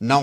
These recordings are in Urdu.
9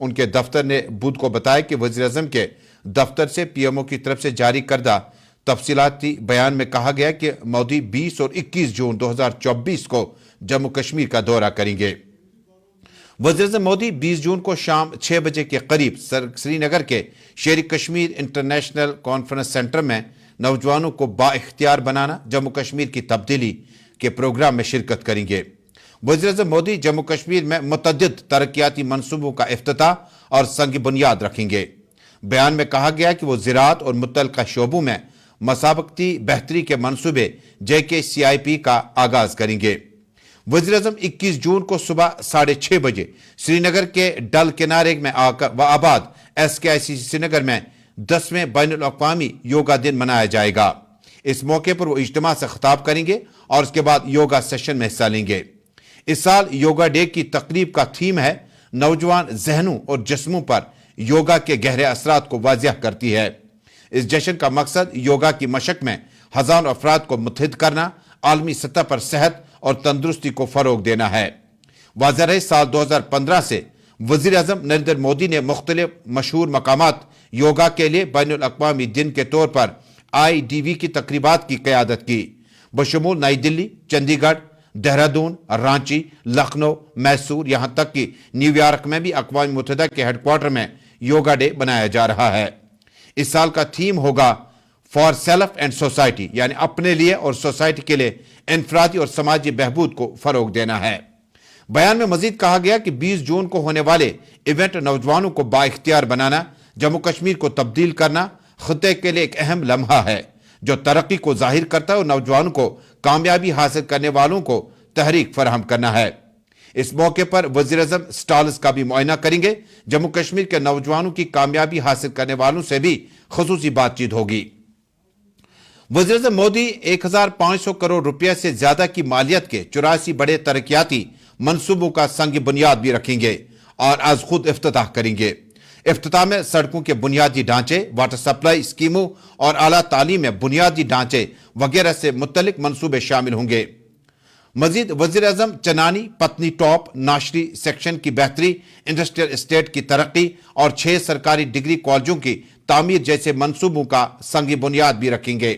ان کے دفتر نے بدھ کو بتایا کہ وزیر اعظم کے دفتر سے پی ایم او کی طرف سے جاری کردہ تفصیلاتی بیان میں کہا گیا کہ مودی 20 اور 21 جون 2024 کو جموں کشمیر کا دورہ کریں گے۔ وزیر اعظم مودی 20 جون کو شام 6 بجے کے قریب سری نگر کے شیری کشمیر انٹرنیشنل کانفرنس سینٹر میں نوجوانوں کو با اختیار بنانا جموں کشمیر کی تبدیلی کے پروگرام میں شرکت کریں گے۔ وزیر اعظم مودی جموں کشمیر میں متعدد ترقیاتی منصوبوں کا افتتاح اور سنگ بنیاد رکھیں گے۔ بیان میں کہا گیا کہ وہ زراعت اور متعلقہ شعبوں میں مسابقتی بہتری کے منصوبے JKCIP کا آغاز کریں گے۔ وزیر اعظم 21 جون کو صبح 6:30 بجے سری نگر کے ڈل کنارے میں آباد SKICC سری نگر میں 10ویں بین الاقوامی یوگا دن منایا جائے گا۔ اس موقع پر وہ اجتماع سے خطاب کریں گے اور اس کے بعد یوگا سیشن میں حصہ لیں گے۔ اس سال یوگا ڈے کی تقریب کا تھیم ہے نوجوان ذہنوں اور جسموں پر یوگا کے گہرے اثرات کو واضح کرتی ہے۔ اس جشن کا مقصد یوگا کی مشق میں ہزاروں افراد کو متحد کرنا، عالمی سطح پر صحت اور تندرستی کو فروغ دینا ہے۔ واضح رہے سال 2015 سے وزیر اعظم نریندر مودی نے مختلف مشہور مقامات یوگا کے لیے بین الاقوامی دن کے طور پر IDV کی تقریبات کی قیادت کی، بشمول نئی دلی، چندی گڑھ، دہرادون، رانچی، لکھنؤ، میسور، یہاں تک کہ نیو یارک میں بھی اقوام متحدہ کے ہیڈ کوارٹر میں یوگا ڈے منایا جا رہا ہے۔ اس سال کا تھیم ہوگا فار سیلف اینڈ سوسائٹی، یعنی اپنے لیے اور سوسائٹی کے لیے انفرادی اور سماجی بہبود کو فروغ دینا ہے۔ بیان میں مزید کہا گیا کہ 20 جون کو ہونے والے ایونٹ نوجوانوں کو با اختیار بنانا، جموں کشمیر کو تبدیل کرنا خطے کے لیے ایک اہم لمحہ ہے جو ترقی کو ظاہر کرتا ہے اور نوجوانوں کو کامیابی حاصل کرنے والوں کو تحریک فراہم کرنا ہے۔ اس موقع پر وزیر اعظم سٹالز کا بھی معائنہ کریں گے۔ جموں کشمیر کے نوجوانوں کی کامیابی حاصل کرنے والوں سے بھی خصوصی بات چیت ہوگی۔ وزیر اعظم مودی 1500 کروڑ روپے سے زیادہ کی مالیت کے 84 بڑے ترقیاتی منصوبوں کا سنگ بنیاد بھی رکھیں گے اور آج خود افتتاح کریں گے۔ افتتاح میں سڑکوں کے بنیادی ڈھانچے، واٹر سپلائی اسکیموں اور اعلیٰ تعلیم میں بنیادی ڈھانچے وغیرہ سے متعلق منصوبے شامل ہوں گے۔ مزید وزیر اعظم چنانی پتنی ٹاپ ناشری سیکشن کی بہتری، انڈسٹریل اسٹیٹ کی ترقی اور 6 سرکاری ڈگری کالجوں کی تعمیر جیسے منصوبوں کا سنگ بنیاد بھی رکھیں گے۔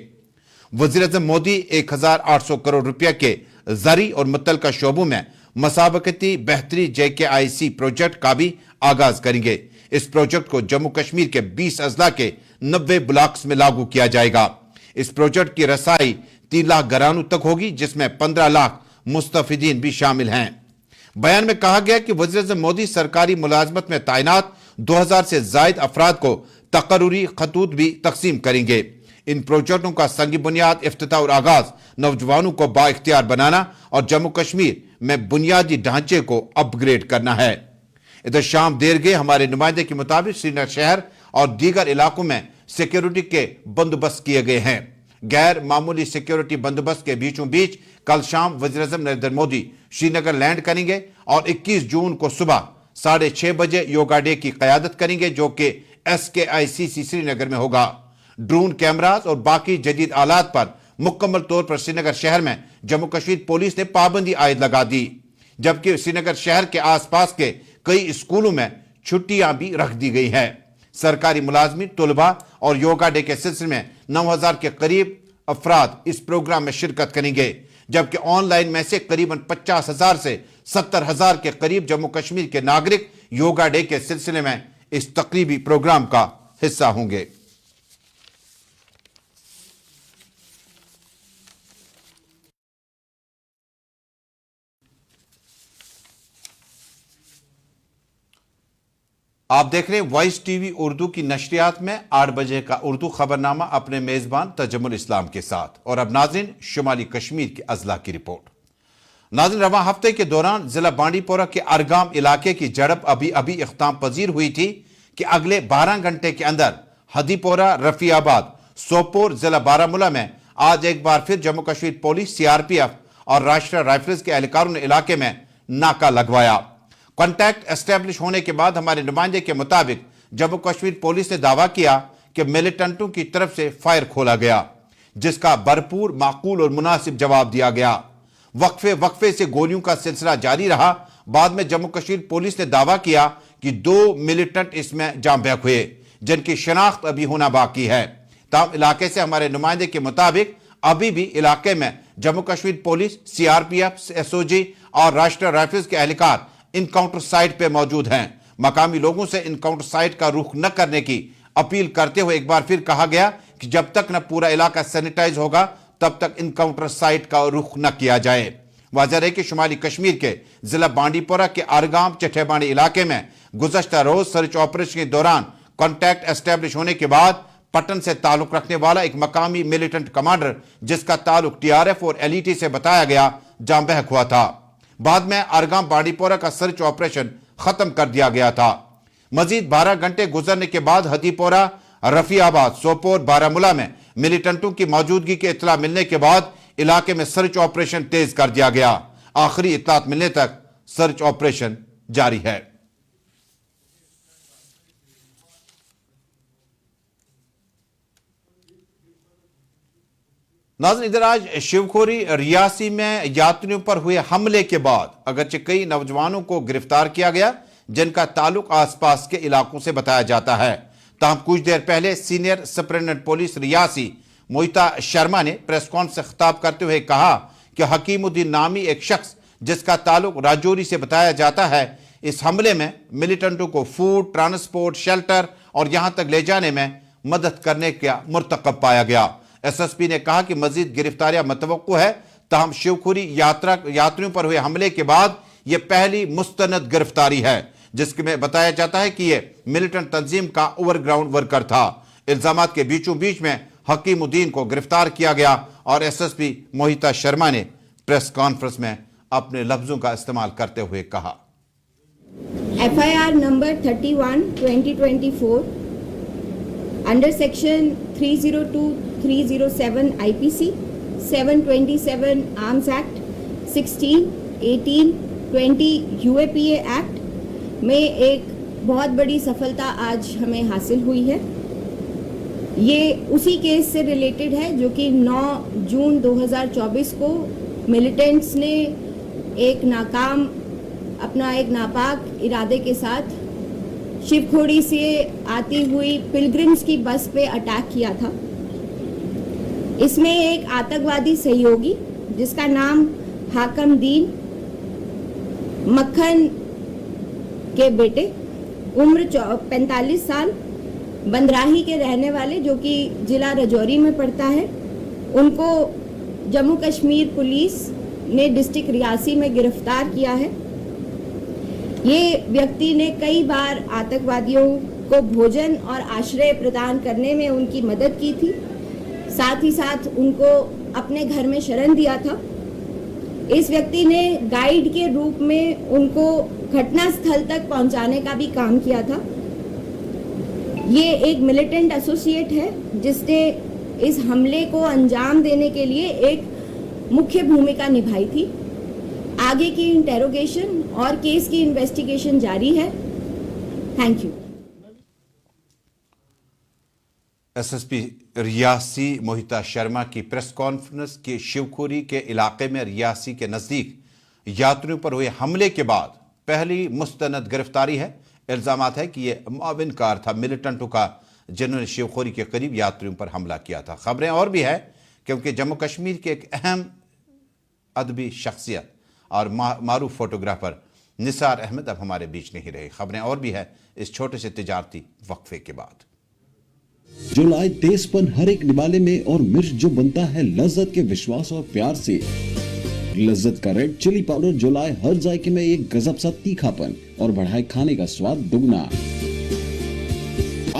وزیر اعظم مودی 1800 کروڑ روپے کے زرعی اور متعلقہ شعبوں میں مسابقتی بہتری JKIC پروجیکٹ کا بھی آغاز کریں گے۔ اس پروجیکٹ کو جموں کشمیر کے 20 اضلاع کے 90 بلاکس میں لاگو کیا جائے گا۔ اس پروجیکٹ کی رسائی 3 لاکھ گھرانوں تک ہوگی، جس میں 15 لاکھ مستفیدین بھی شامل ہیں۔ بیان میں کہا گیا کہ وزیر اعظم مودی سرکاری ملازمت میں تعینات 2000 سے زائد افراد کو تقرری خطوط بھی تقسیم کریں گے۔ ان پروجیکٹوں کا سنگ بنیاد، افتتاح اور آغاز نوجوانوں کو با اختیار بنانا اور جموں کشمیر میں بنیادی ڈھانچے کو اپ گریڈ کرنا ہے۔ ادھر شام دیر گئے ہمارے نمائندے کے مطابق سری نگر شہر اور دیگر علاقوں میں سیکیورٹی کے بندوبست کیے گئے ہیں۔ غیر معمولی سیکیورٹی بندوبست کے بیچوں بیچ کل شام وزیر اعظم نریندر مودی سری نگر لینڈ کریں گے اور 21 جون کو صبح 6:30 بجے یوگا ڈے کی قیادت کریں گے جو کہ SKICC سری نگر میں ہوگا۔ ڈرون کیمراز اور باقی جدید آلات پر مکمل طور پر سری نگر شہر میں جموں کشمیر پولیس نے پابندی عائد لگا دی، جبکہ سری نگر شہر کے آس پاس کے کئی اسکولوں میں چھٹیاں بھی رکھ دی گئی ہیں۔ سرکاری ملازمین، طلباء اور یوگا ڈے کے سلسلے میں 9000 کے قریب افراد اس پروگرام میں شرکت کریں گے، جبکہ آن لائن میں سے قریباً 50,000 سے 70,000 کے قریب جموں کشمیر کے ناگرک یوگا ڈے کے سلسلے میں اس تقریبی پروگرام کا حصہ ہوں گے۔ آپ دیکھ رہے ہیں وائس ٹی وی اردو کی نشریات میں 8 بجے کا اردو خبرنامہ اپنے میزبان تجمل اسلام کے ساتھ۔ اور اب ناظرین شمالی کشمیر کے اضلاع کی رپورٹ۔ ناظرین رواں ہفتے کے دوران ضلع بانڈی پورہ کے ارگام علاقے کی جھڑپ ابھی اختتام پذیر ہوئی تھی کہ اگلے 12 گھنٹے کے اندر ہدی پورہ، رفیع آباد، سوپور، ضلع بارہمولہ میں آج ایک بار پھر جموں کشمیر پولیس، CRPF اور راشٹریہ رائفلز کے اہلکاروں نے علاقے میں ناکہ لگوایا۔ کانٹیکٹ اسٹیبلش ہونے کے بعد ہمارے نمائندے کے مطابق جموں کشمیر پولیس نے دعویٰ کیا کہ ملیٹنٹوں کی طرف سے فائر کھولا گیا، جس کا بھرپور، معقول اور مناسب جواب دیا گیا۔ وقفے سے گولیوں کا سلسلہ جاری رہا۔ بعد میں جموں کشمیر پولیس نے دعویٰ کیا کہ 2 ملیٹنٹ اس میں جاں بحق ہوئے جن کی شناخت ابھی ہونا باقی ہے۔ تاہم علاقے سے ہمارے نمائندے کے مطابق ابھی بھی علاقے میں Jammu Kashmir police, CRPF، SOG اور راشٹریہ رائفلز کے اہلکار انکاؤنٹر سائٹ پہ موجود ہیں۔ مقامی لوگوں سے انکاؤنٹر سائٹ کا رخ نہ کرنے کی اپیل کرتے ہوئے ایک بار پھر کہا گیا کہ جب تک نہ پورا علاقہ سینیٹائز ہوگا تب تک انکاؤنٹر سائٹ کا رخ نہ کیا جائے۔ واضح ہے کہ شمالی کشمیر کے ضلع بانڈی پورہ کے آرگام چٹھے بانڈی علاقے میں گزشتہ روز سرچ آپریشن کے دوران کانٹیکٹ اسٹیبلش ہونے کے بعد پٹن سے تعلق رکھنے والا ایک مقامی ملیٹنٹ کمانڈر جس کا تعلق TRF اور LET سے بتایا گیا جاں بحق ہوا تھا۔ بعد میں آرگام بانڈی پورہ کا سرچ آپریشن ختم کر دیا گیا تھا۔ مزید 12 گھنٹے گزرنے کے بعد ہدی پورہ، رفیع آباد، سوپور، بارہمولہ میں ملیٹنٹوں کی موجودگی کی اطلاع ملنے کے بعد علاقے میں سرچ آپریشن تیز کر دیا گیا۔ آخری اطلاعات ملنے تک سرچ آپریشن جاری ہے۔ ناظرین، ادھر آج شیوکھوری ریاسی میں یاتریوں پر ہوئے حملے کے بعد اگرچہ کئی نوجوانوں کو گرفتار کیا گیا جن کا تعلق آس پاس کے علاقوں سے بتایا جاتا ہے، تاہم کچھ دیر پہلے سینئر سپرنٹنڈنٹ پولیس ریاسی موہتا شرما نے پریس کانفرنس سے خطاب کرتے ہوئے کہا کہ حکیم الدین نامی ایک شخص جس کا تعلق راجوری سے بتایا جاتا ہے اس حملے میں ملیٹنٹوں کو فوڈ، ٹرانسپورٹ، شیلٹر اور یہاں تک لے جانے میں مدد کرنے کا مرتکب پایا گیا۔ SSP نے کہا کہ مزید گرفتاریاں متوقع ہے، تاہم شیوکھوری یاتریوں پر ہوئے حملے کے بعد یہ پہلی مستند گرفتاری ہے جس میں بتایا جاتا ہے کہ یہ ملیٹنٹ تنظیم کا اوور گراؤنڈ ورکر تھا۔ الزامات کے بیچوں بیچ میں حکیم الدین کو گرفتار کیا گیا اور SSP موہتا شرما نے پریس کانفرنس میں اپنے لفظوں کا استعمال کرتے ہوئے کہا، FIR number 31/2024 under section 302-307 IPC, 727 Arms Act, 16, 18, 20 UAPA Act میں ایک بہت بڑی سفلتا آج ہمیں حاصل ہوئی ہے۔ یہ اسی کیس سے ریلیٹڈ ہے جو کہ 9 جون 2024 کو ملیٹنٹس نے اپنا ایک ناپاک ارادے کے ساتھ شیوکھوری سے آتی ہوئی پلگرمز کی بس پہ اٹیک کیا تھا۔ اس میں ایک آتنکوادی سہیوگی جس کا نام حاکم دین مکھن کے بیٹے، عمر 45 سال، بندراہی کے رہنے والے جو کہ ضلع رجوری میں پڑتا ہے، ان کو جموں کشمیر پولیس نے ڈسٹرکٹ ریاسی میں گرفتار کیا ہے۔ یہ ویکتی نے کئی بار آتنکوادیوں کو بھوجن اور آشرے پردان کرنے میں ان کی مدد کی تھی، ساتھ ہی ساتھ ان کو اپنے گھر میں شرن دیا تھا۔ اس ویکتی نے گائیڈ کے روپ میں ان کو گھٹنا استھل تک پہنچانے کا بھی کام کیا تھا۔ یہ ایک ملیٹنٹ ایسوسیٹ ہے جس نے اس حملے کو انجام دینے کے لیے ایک مکھیہ بھومکا نبھائی تھی۔ آگے کی انٹیروگیشن اور کیس کی انویسٹیگیشن جاری ہے۔ Thank you. SSP ریاسی موہتا شرما کی پریس کانفرنس کی شیوکھوری کے علاقے میں ریاسی کے نزدیک یاتریوں پر ہوئے حملے کے بعد پہلی مستند گرفتاری ہے۔ الزامات ہے کہ یہ معاون کار تھا ملیٹنٹوں کا جنہوں نے شیوکھوری کے قریب یاتریوں پر حملہ کیا تھا۔ خبریں اور بھی ہے کیونکہ جموں کشمیر کے ایک اہم ادبی شخصیت اور معروف فوٹوگرافر نثار احمد اب ہمارے بیچ نہیں رہے۔ خبریں اور بھی ہے اس چھوٹے سے تجارتی وقفے کے بعد۔ جو لائے تیز پن ہر ایک نوالے میں اور مرچ جو بنتا ہے لذت کے وشواس اور پیار سے۔ لذت کا ریڈ چلی پاؤڈر جو لائے ہر ذائقے میں ایک گزب سا تیکھا پن اور بڑھائے کھانے کا سواد دگنا۔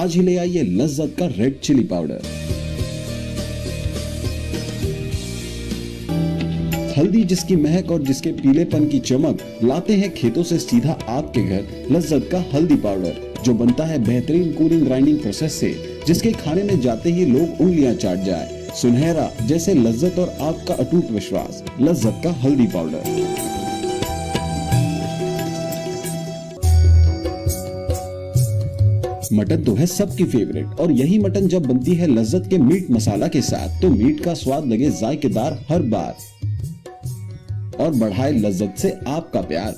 آج ہی لے آئیے لذت کا ریڈ چلی پاؤڈر۔ ہلدی جس کی مہک اور جس کے پیلے پن کی چمک لاتے ہیں کھیتوں سے سیدھا آپ کے گھر لذت کا ہلدی پاؤڈر جو بنتا ہے بہترین کولنگ گرائنڈنگ پروسیس سے، جس کے کھانے میں جاتے ہی لوگ انگلیاں چاٹ جائیں۔ سنہرا جیسے لذت اور آپ کا اٹوٹ وشواس، لذت کا ہلدی پاؤڈر۔ مٹن تو ہے سب کی فیوریٹ اور یہی مٹن جب بنتی ہے لذت کے میٹ مسالہ کے ساتھ تو میٹ کا سواد لگے ذائقے دار ہر بار اور بڑھائے لذت سے آپ کا پیار۔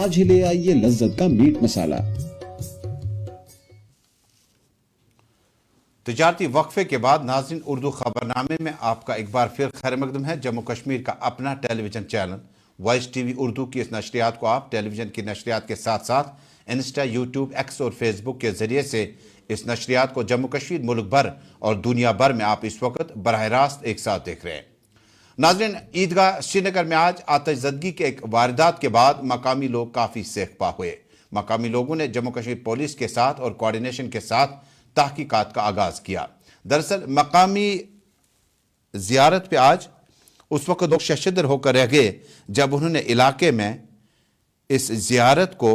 آج ہی لے آئیے لذت کا میٹ مسالہ۔ تجارتی وقفے کے بعد ناظرین، اردو خبرنامے میں آپ کا ایک بار پھر خیر مقدم ہے۔ جموں کشمیر کا اپنا television channel voice T V Urdu کی اس نشریات کو آپ ٹیلی ویژن کی نشریات کے ساتھ ساتھ انسٹا، یوٹیوب، ایکس اور فیس بک کے ذریعے سے اس نشریات کو جموں کشمیر، ملک بھر اور دنیا بھر میں آپ اس وقت براہ راست ایک ساتھ دیکھ رہے ہیں۔ ناظرین، عیدگاہ سری نگر میں آج آتش زدگی کے ایک واردات کے بعد مقامی لوگ کافی سیخ پا ہوئے۔ مقامی لوگوں نے جموں کشمیر پولیس کے ساتھ اور کوارڈینیشن کے ساتھ تحقیقات کا آغاز کیا۔ دراصل مقامی زیارت پہ آج اس وقت لوگ ششدر ہو کر رہ گئے جب انہوں نے علاقے میں اس زیارت کو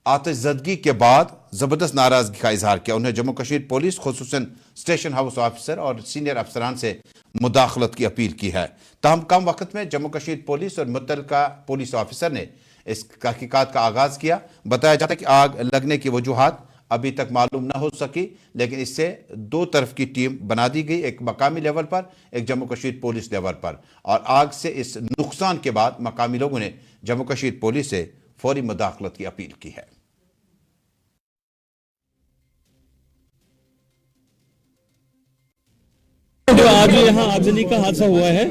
آتش زدگی کے بعد زبردست ناراضگی کا اظہار کیا۔ انہیں جموں کشمیر پولیس، خصوصاً اسٹیشن ہاؤس آفیسر اور سینئر افسران سے مداخلت کی اپیل کی ہے۔ تاہم کم وقت میں جموں کشمیر پولیس اور متعلقہ پولیس آفیسر نے اس تحقیقات کا آغاز کیا۔ بتایا جاتا ہے کہ آگ لگنے کی وجوہات ابھی تک معلوم نہ ہو سکی، لیکن اس سے دو طرف کی ٹیم بنا دی گئی، ایک مقامی لیول پر، ایک جموں کشمیر پولیس لیول پر، اور آگ سے اس نقصان کے بعد مقامی لوگوں نے جموں کشمیر پولیس سے فوری مداخلت کی اپیل کی ہے۔ جو آج یہاں آگزنی کا حادثہ ہوا ہے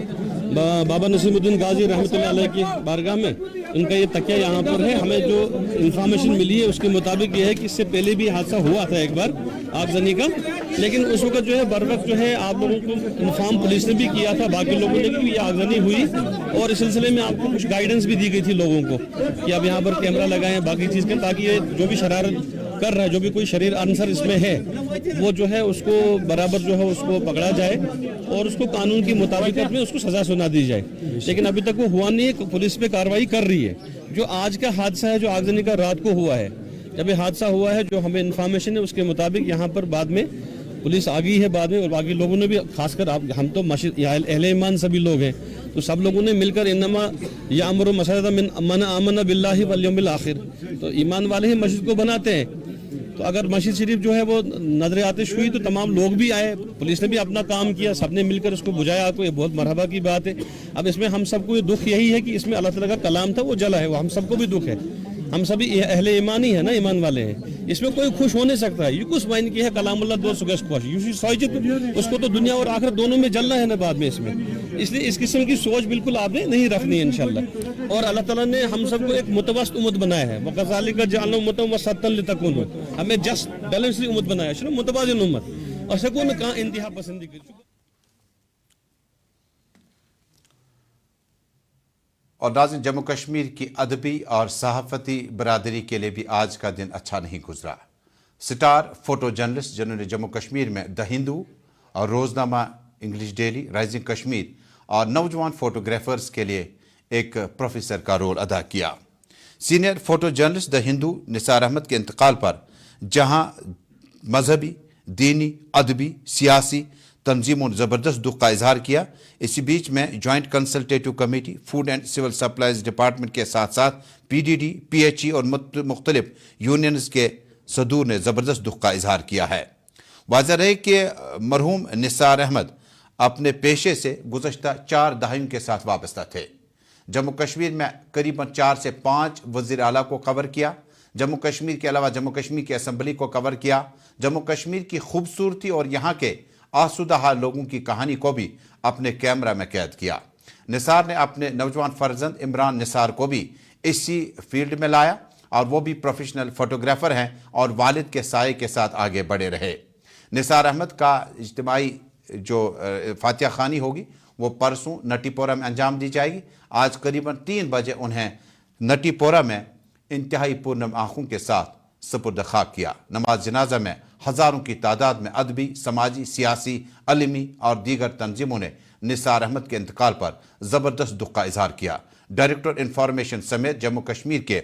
بابا نسیم الدین غازی رحمۃ اللہ علیہ کی بارگاہ میں، ان کا یہ تکیہ یہاں پر ہے۔ ہمیں جو انفارمیشن ملی ہے اس کے مطابق یہ ہے کہ اس سے پہلے بھی حادثہ ہوا تھا ایک بار آگزنی کا، لیکن اس وقت جو ہے بر وقت جو ہے آپ لوگوں کو انفارم پولیس نے بھی کیا تھا، باقی لوگوں نے بھی، یہ آگزنی ہوئی، اور اس سلسلے میں آپ کو کچھ گائیڈنس بھی دی گئی تھی لوگوں کو کہ اب یہاں پر کیمرہ لگائیں باقی چیز کے، تاکہ یہ جو بھی شرارت کر رہا ہے، جو بھی کوئی شریر عنصر اس میں ہے، وہ جو ہے اس کو برابر جو ہے اس کو پکڑا جائے اور اس کو قانون کی مطابقت میں اس کو سزا سنا دی جائے۔ لیکن ابھی تک وہ ہوا نہیں ہے، پولیس پہ کارروائی کر رہی ہے۔ جو آج کا حادثہ ہے، جو آگزنی کا رات کو ہوا ہے، جب یہ حادثہ ہوا ہے، جو ہمیں انفارمیشن ہے اس کے مطابق یہاں پر بعد میں پولیس آ گئی ہے بعد میں، اور باقی لوگوں نے بھی، خاص کر ہم تو اہل ایمان سبھی لوگ ہیں، تو سب لوگوں نے مل کر انما یامر مساجد من آمن باللہ والیوم الآخر، تو ایمان والے ہی مسجد کو بناتے ہیں۔ تو اگر مسجد شریف جو ہے وہ نظر آتش ہوئی تو تمام لوگ بھی آئے، پولیس نے بھی اپنا کام کیا، سب نے مل کر اس کو بجھایا، کو یہ بہت مرحبا کی بات ہے۔ اب اس میں ہم سب کو یہ دکھ یہی ہے کہ اس میں اللہ تعالیٰ کا کلام تھا وہ جلا ہے، وہ ہم سب کو بھی دکھ ہے، ہم سبھی اہل ایمان ہی ہے نا، ایمان والے ہیں، اس میں کوئی خوش ہو نہیں سکتا ہے۔ یہ کس معنی کی ہے کلام اللہ دو سگش خوش، اس کو تو دنیا اور آخرت دونوں میں جلنا ہے نا بعد میں اس میں، اس لیے اس قسم کی سوچ بالکل آپ نے نہیں رکھنی ہے انشاءاللہ۔ اور اللہ تعالیٰ نے ہم سب کو ایک متوسط امت بنایا ہے، وَكَذَلِكَ جَعَلْنَاكُمْ مُتَوَسِّطًا لِتَكُونُوا، ہمیں جسٹ بیلنسڈ امت بنایا ہے، متوازن امت، اور سکون کا انتہا پسندی کی۔ اور ناظرین، جموں کشمیر کی ادبی اور صحافتی برادری کے لیے بھی آج کا دن اچھا نہیں گزرا۔ سٹار فوٹو جرنلسٹ جنہوں نے جموں کشمیر میں دا ہندو اور روزنامہ انگلش ڈیلی، رائزنگ کشمیر اور نوجوان فوٹوگرافرز کے لیے ایک پروفیسر کا رول ادا کیا۔ سینئر فوٹو جرنلسٹ دا ہندو نثار احمد کے انتقال پر جہاں مذہبی، دینی، ادبی، سیاسی تنظیموں نے زبردست دکھ کا اظہار کیا، اسی بیچ میں joint consultative committee, food and civil supplies department کے ساتھ ساتھ P D D, P H E اور مختلف یونینز کے صدور نے زبردست دکھ کا اظہار کیا ہے۔ واضح رہے کہ مرحوم نثار احمد اپنے پیشے سے گزشتہ 4 دہائیوں کے ساتھ وابستہ تھے۔ جموں کشمیر میں قریباً 4 سے 5 وزیر اعلیٰ کو کور کیا، جموں کشمیر کے علاوہ جموں کشمیر کی اسمبلی کو کور کیا، جموں کشمیر کی خوبصورتی اور یہاں کے آسودہ حال لوگوں کی کہانی کو بھی اپنے کیمرہ میں قید کیا۔ نثار نے اپنے نوجوان فرزند عمران نثار کو بھی اسی فیلڈ میں لایا، اور وہ بھی پروفیشنل فوٹوگرافر ہیں اور والد کے سائے کے ساتھ آگے بڑھے رہے۔ نثار احمد کا اجتماعی جو فاتحہ خوانی ہوگی وہ پرسوں نٹی پورہ میں انجام دی جائے گی۔ آج قریباً 3 بجے انہیں نٹی پورہ میں انتہائی پورنم آنکھوں کے ساتھ سپرد خاک کیا۔ نماز جنازہ میں ہزاروں کی تعداد میں ادبی، سماجی، سیاسی، علمی اور دیگر تنظیموں نے نثار احمد کے انتقال پر زبردست دکھ کا اظہار کیا۔ ڈائریکٹر انفارمیشن سمیت جموں کشمیر کے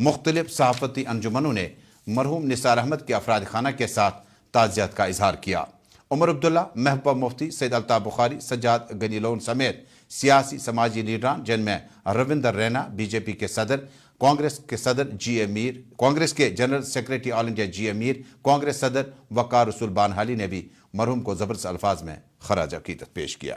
مختلف صحافتی انجمنوں نے مرحوم نثار احمد کے افراد خانہ کے ساتھ تعزیت کا اظہار کیا۔ عمر عبداللہ، محبوبہ مفتی، سید الطاف بخاری، سجاد غنی لون سمیت سیاسی سماجی لیڈران، جن میں روندر رینا بی جے پی کے صدر، کانگریس کے صدر جی اے میر، کانگریس کے جنرل سیکریٹری آل انڈیا جی اے میر، کانگریس صدر وقار رسول بانحالی نے بھی مرحوم کو زبردست الفاظ میں خراج عقیدت پیش کیا۔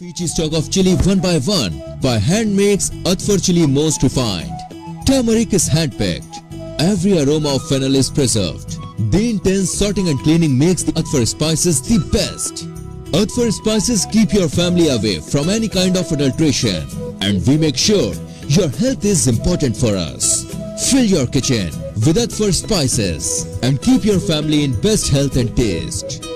Fiji stock of chili one by one by hand makes Atfar chili most refined. Turmeric is hand picked Every aroma of fennel is preserved. The intense sorting and cleaning makes the Atfar spices the best. Atfar spices keep your family away from any kind of adulteration, and we make sure your health is important for us. Fill your kitchen with Atfar spices and keep your family in best health and taste.